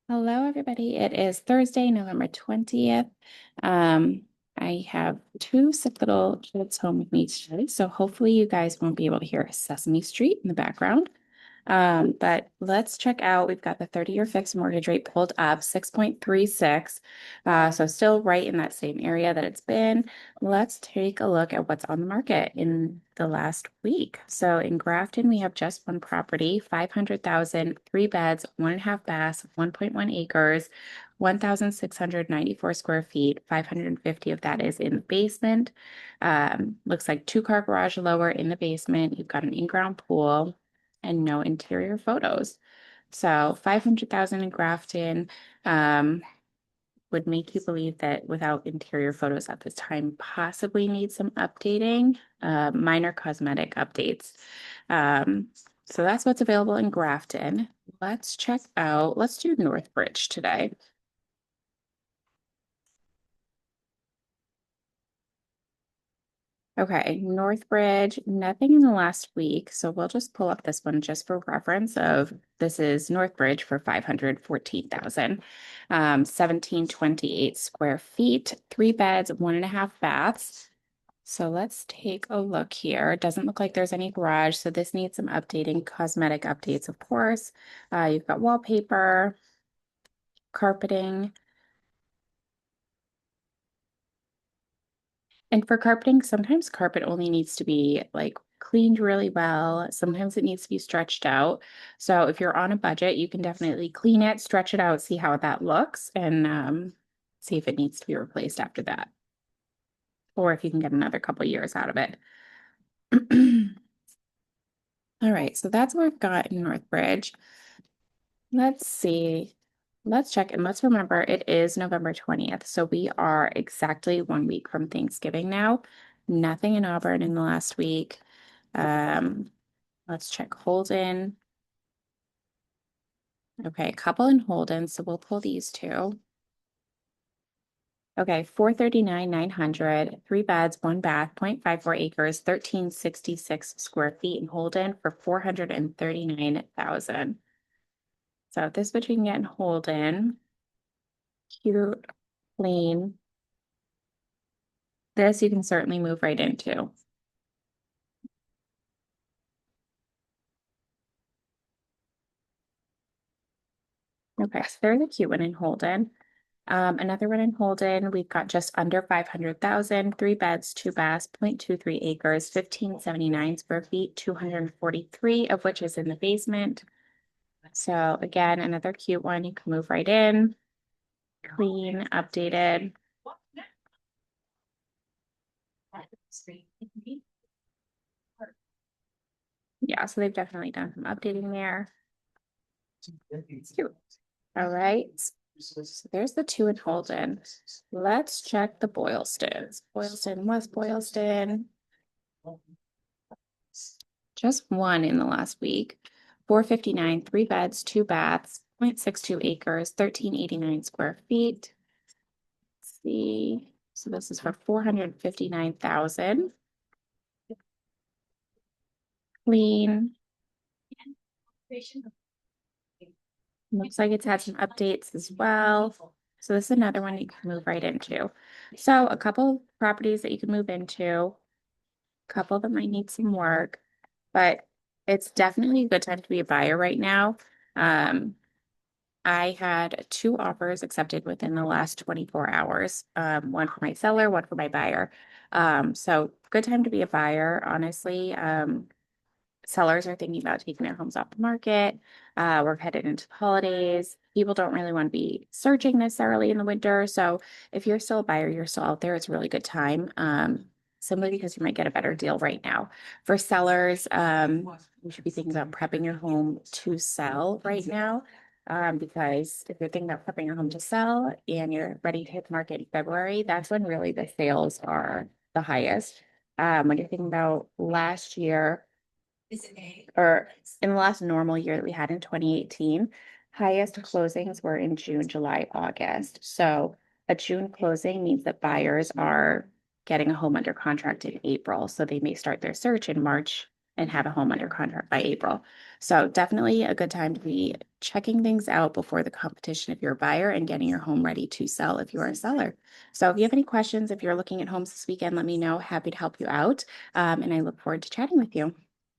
Hello, everybody. It is Thursday, November 20th. Um, I have two sick little kids home with me today, so hopefully you guys won't be able to hear Sesame Street in the background. But let's check out. We've got the 30-year fixed mortgage rate pulled up 6.36. So still right in that same area that it's been. Let's take a look at what's on the market in the last week. So in Grafton, we have just one property, 500,000, 3 beds, 1.5 baths, 1.1 acres, 1,694 square feet. 550 of that is in the basement. Looks like two-car garage lower in the basement. You've got an in-ground pool and no interior photos. So 500,000 in Grafton would make you believe that without interior photos at this time, possibly need some updating, minor cosmetic updates. Um, so that's what's available in Grafton. Let's do Northbridge today. Okay, Northbridge, nothing in the last week. So we'll just pull up this one just for reference of this is Northbridge for 514,000. 1728 square feet, 3 beds, 1.5 baths. So let's take a look here. It doesn't look like there's any garage, so this needs some updating, cosmetic updates, of course. You've got wallpaper, carpeting. And for carpeting, sometimes carpet only needs to be like cleaned really well. Sometimes it needs to be stretched out. So if you're on a budget, you can definitely clean it, stretch it out, see how that looks, and see if it needs to be replaced after that, or if you can get another couple years out of it. All right, so that's what we've got in Northbridge. Let's see. Let's check and let's remember it is November 20th. So we are exactly 1 week from Thanksgiving now. Nothing in Auburn in the last week. Um, let's check Holden. Okay, couple in Holden. So we'll pull these two. Okay, 439, 900, 3 beds, 1 bath, 0.54 acres, 1,366 square feet in Holden for 439,000. So this which we can get in Holden. Cute, clean. This you can certainly move right into. Okay, so there's a cute one in Holden. Another one in Holden, we've got just under 500,000, 3 beds, 2 baths, 0.23 acres, 1,579 square feet, 243 of which is in the basement. So again, another cute one. You can move right in, clean, updated. Yeah, so they've definitely done some updating there. It's cute. All right. So there's the two in Holden. Let's check the Boylstons. Boylston, West Boylston. Just one in the last week. 459, 3 beds, 2 baths, 0.62 acres, 1,389 square feet. Let's see. So this is for 459,000. Clean. Looks like it's had some updates as well. So this is another one you can move right into. So a couple properties that you can move into, a couple that might need some work, but it's definitely a good time to be a buyer right now. Um, I had two offers accepted within the last 24 hours, one for my seller, one for my buyer. So good time to be a buyer, honestly. Sellers are thinking about taking their homes off the market. We're headed into the holidays. People don't really want to be searching necessarily in the winter. So if you're still a buyer, you're still out there, it's a really good time. Simply because you might get a better deal right now. For sellers, you should be thinking about prepping your home to sell right now. Because if you're thinking about prepping your home to sell and you're ready to hit the market in February, that's when really the sales are the highest. When you're thinking about last year, or in the last normal year that we had in 2018, highest closings were in June, July, August. So a June closing means that buyers are getting a home under contract in April. So they may start their search in March and have a home under contract by April. So definitely a good time to be checking things out before the competition if you're a buyer and getting your home ready to sell if you're a seller. So if you have any questions, if you're looking at homes this weekend, let me know. Happy to help you out. And I look forward to chatting with you.